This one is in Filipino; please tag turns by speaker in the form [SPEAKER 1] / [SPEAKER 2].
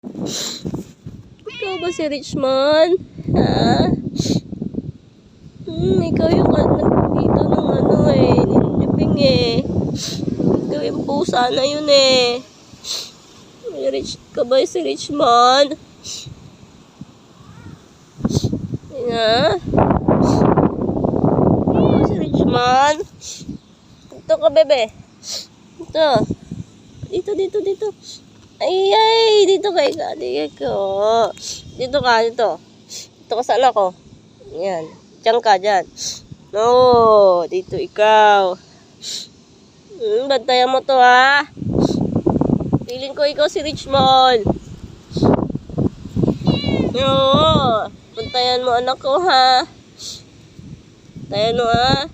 [SPEAKER 1] Ikaw ba si Richmond? Ha? Ikaw yung nagpito ng nilibing eh. Ikaw yung pusa na yun eh. Ka ba si Richmond? Ha? Ikaw si Richmond? Ito ka, bebe. Ito. Dito. Ay, dito ka. Dito ka sa anak ko. Yan. Diyan ka, dyan. No, dito ikaw. Bantayan mo to, ha? Feeling ko ikaw si Richmond. Oo. Bantayan mo anak ko, ha? Bantayan mo, ha?